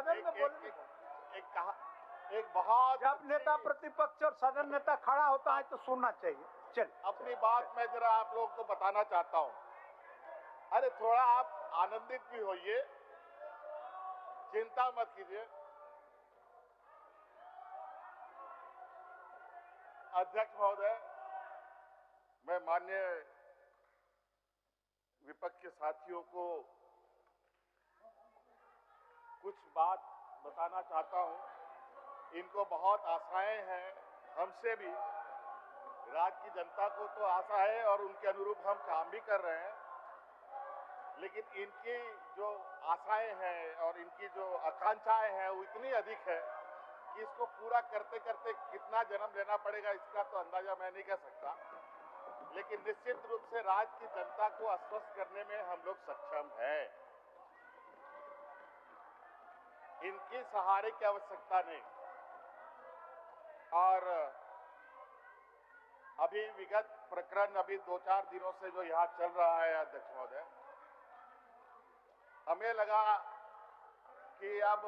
सदन में बोलने एक बहुत जब नेता प्रतिपक्ष और सदन नेता खड़ा होता है तो सुनना चाहिए। चल अपनी बात मैं जरा आप लोगों को बताना चाहता हूं। अरे थोड़ा आप आनंदित भी होइए, चिंता मत कीजिए। अध्यक्ष महोदय, मैं माननीय विपक्ष के साथियों को कुछ बात बताना चाहता हूं। इनको बहुत आशाएं हैं हमसे भी, राज्य की जनता को तो आशा है और उनके अनुरूप हम काम भी कर रहे हैं, लेकिन इनकी जो आशाएं हैं और इनकी जो आकांक्षाएं हैं वो इतनी अधिक है कि इसको पूरा करते करते कितना जन्म लेना पड़ेगा इसका तो अंदाजा मैं नहीं कर सकता, लेकिन निश्चित रूप से राज्य की जनता को आश्वस्त करने में हम लोग सक्षम हैं। इनकी सहारे की आवश्यकता नहीं। और अभी विगत प्रकरण अभी 2-4 दिनों से जो यहाँ चल रहा है अध्यक्ष महोदय, हमें लगा कि अब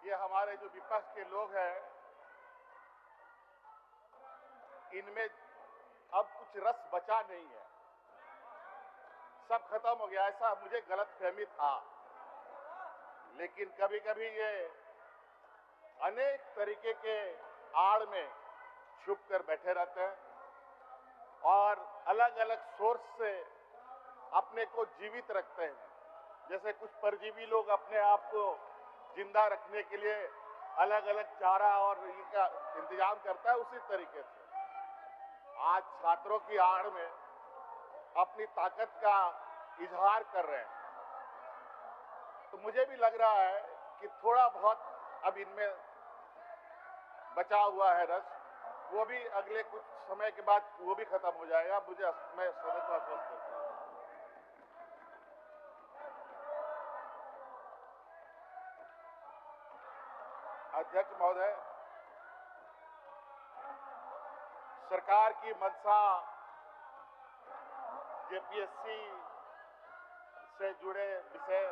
ये हमारे जो विपक्ष के लोग हैं इनमें अब कुछ रस बचा नहीं है, सब खत्म हो गया, ऐसा मुझे गलतफहमी था। लेकिन कभी कभी ये अनेक तरीके के आड़ में छुप कर बैठे रहते हैं और अलग अलग सोर्स से अपने को जीवित रखते हैं। जैसे कुछ परजीवी लोग अपने आप को जिंदा रखने के लिए अलग अलग चारा और इनका इंतजाम करता है, उसी तरीके से आज छात्रों की आड़ में अपनी ताकत का इजहार कर रहे हैं। तो मुझे भी लग रहा है कि थोड़ा बहुत अब इनमें बचा हुआ है रस, वो भी अगले कुछ समय के बाद वो भी खत्म हो जाएगा। मैं सदन को आश्वस्त करता हूं। अध्यक्ष महोदय, सरकार की मंशा जेपीएससी से जुड़े विषय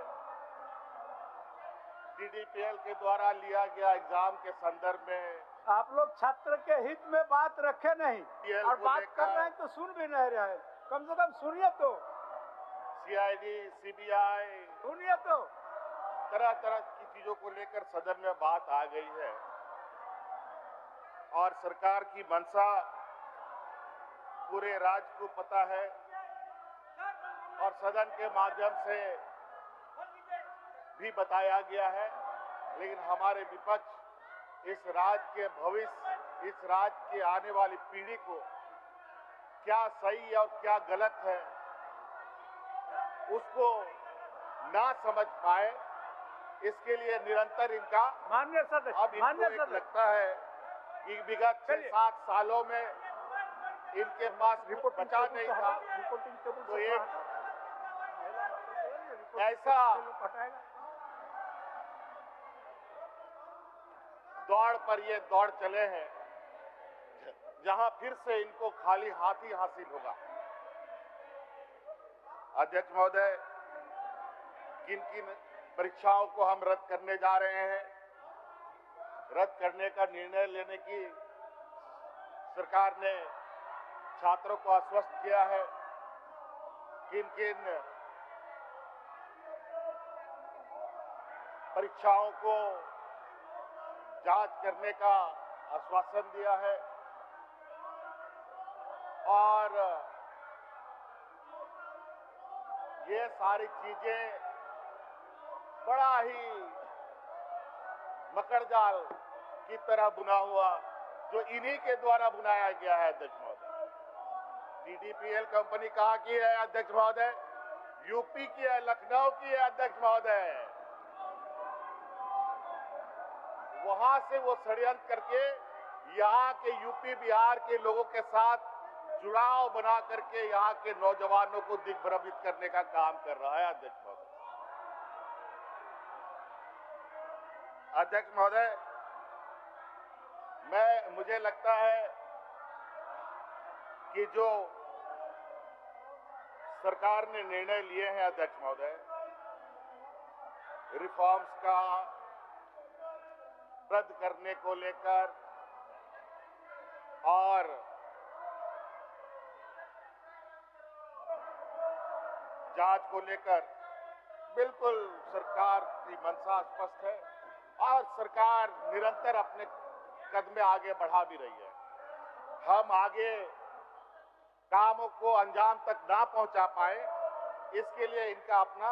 डीडीपीएल के द्वारा लिया गया एग्जाम के संदर्भ में आप लोग छात्र के हित में बात रखे नहीं और बात कर रहे हैं तो सुन भी नहीं रहे। कम से कम सुनिए तो। सीआईडी, सीबीआई, सुनिए तो। तरह तरह की चीजों को लेकर सदन में बात आ गई है और सरकार की मंशा पूरे राज्य को पता है और सदन के माध्यम से भी बताया गया है। लेकिन हमारे विपक्ष इस राज्य के भविष्य, इस राज्य के आने वाली पीढ़ी को क्या सही और क्या गलत है उसको ना समझ पाए, इसके लिए निरंतर इनका माननीय सदस्य अब इनको लगता है कि विगत 6-7 सालों में इनके पास रिपोर्ट बचा नहीं था, तो एक ऐसा दौड़ पर ये दौड़ चले हैं जहां फिर से इनको खाली हाथ ही हासिल होगा। अध्यक्ष महोदय, किन किन परीक्षाओं को हम रद्द करने जा रहे हैं, रद्द करने का निर्णय लेने की सरकार ने छात्रों को आश्वस्त किया है। किन किन परीक्षाओं को जांच करने का आश्वासन दिया है और ये सारी चीजें बड़ा ही मकड़जाल की तरह बुना हुआ जो इन्हीं के द्वारा बुनाया गया है। अध्यक्ष महोदय, डीडीपीएल कंपनी कहाँ की है अध्यक्ष महोदय? यूपी की है, लखनऊ की है अध्यक्ष महोदय। वहां से वो षड्यंत्र करके यहाँ के यूपी बिहार के लोगों के साथ जुड़ाव बना करके यहाँ के नौजवानों को दिग्भ्रमित करने का काम कर रहा है। अध्यक्ष महोदय, मुझे लगता है कि जो सरकार ने निर्णय लिए हैं अध्यक्ष महोदय, रिफॉर्म्स का रद्द करने को लेकर और जांच को लेकर बिल्कुल सरकार की मंशा स्पष्ट है और सरकार निरंतर अपने कदम आगे बढ़ा भी रही है। हम आगे कामों को अंजाम तक ना पहुंचा पाए, इसके लिए इनका अपना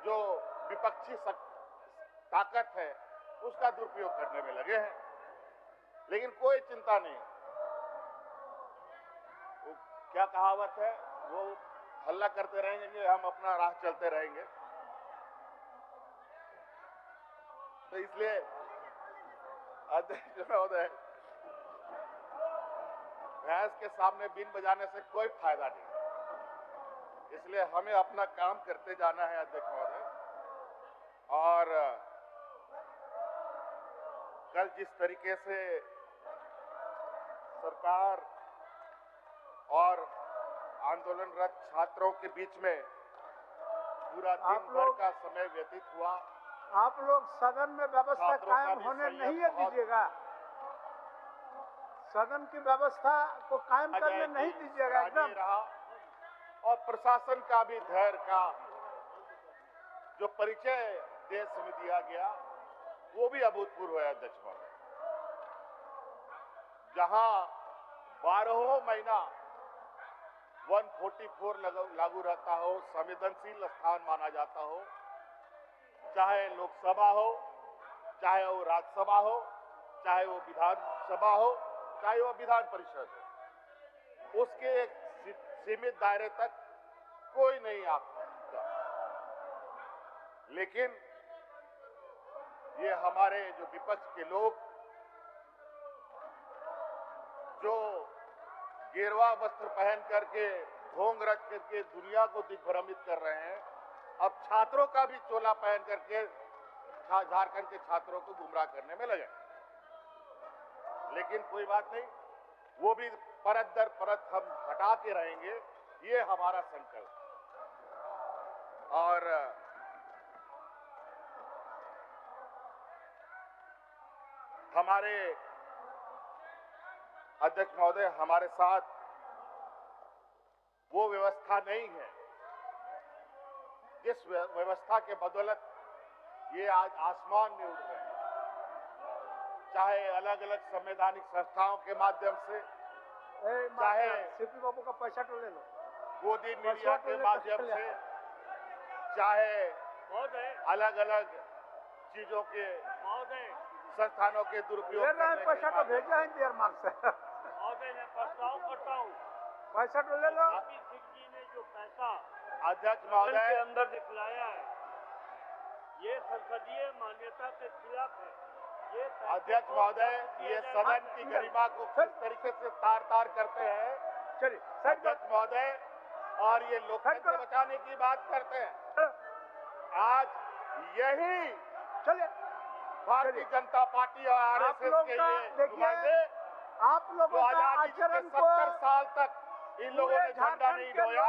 जो विपक्षी ताकत है उसका दुरुपयोग करने में लगे हैं। लेकिन कोई चिंता नहीं, वो क्या कहावत है, वो हल्ला करते रहेंगे, हम अपना राह चलते रहेंगे। तो इसलिए अध्यक्ष महोदय, भैंस के सामने बीन बजाने से कोई फायदा नहीं, इसलिए हमें अपना काम करते जाना है अध्यक्ष महोदय। और कल जिस तरीके से सरकार और आंदोलनरत छात्रों के बीच में पूरा दिन भर का समय व्यतीत हुआ, आप लोग सदन में व्यवस्था कायम होने नहीं दीजिएगा, सदन की व्यवस्था को कायम करने नहीं दीजिएगा एकदम। रहा और प्रशासन का भी धैर्य का जो परिचय देश में दिया गया वो भी अभूतपूर्व है अध्यक्ष महोदय। जहां 12 महीना 144 लागू रहता हो, संवेदनशील स्थान माना जाता हो, चाहे लोकसभा हो, चाहे वो राज्यसभा हो, चाहे वो विधानसभा हो, चाहे वो विधान परिषद हो, उसके एक सीमित दायरे तक कोई नहीं आ सकता। लेकिन ये हमारे जो विपक्ष के लोग जो गेरुआ वस्त्र पहन करके ढोंग रच करके दुनिया को दिग्भ्रमित कर रहे हैं, अब छात्रों का भी चोला पहन करके झारखंड के छात्रों को गुमराह करने में लगे। लेकिन कोई बात नहीं, वो भी परत दर परत हम हटाते रहेंगे, ये हमारा संकल्प। और हमारे अध्यक्ष महोदय, हमारे साथ वो व्यवस्था नहीं है जिस व्यवस्था के बदौलत ये आज आसमान में उड़ रहे हैं, चाहे अलग अलग संवैधानिक संस्थाओं के माध्यम से, चाहे सीपी बाबू का पैसा तो ले लो, गोदी मीडिया के माध्यम से, चाहे अलग अलग चीजों के संस्थानों के दुरुपयोग करने के पैसा तो भेजा है देर मार्ग से। महोदय, मैं प्रस्ताव करता हूँ, पैसा तो ले लो। जी ने जो पैसा अध्यक्ष महोदय के अंदर दिखलाया है, ये संसदीय मान्यता के खिलाफ है। ये अध्यक्ष महोदय, ये सदन की गरिमा को किस तरीके से तार तार करते हैं चलिए अध्यक्ष महोदय, और ये लोकतंत्र बचाने की बात करते हैं। आज यही चलिए भारतीय जनता पार्टी और आरएसएस के ये नुमाइंदे आप लोगों का आजादी के आचरण 70 साल तक इन लोगों ने झंडा नहीं ढोया,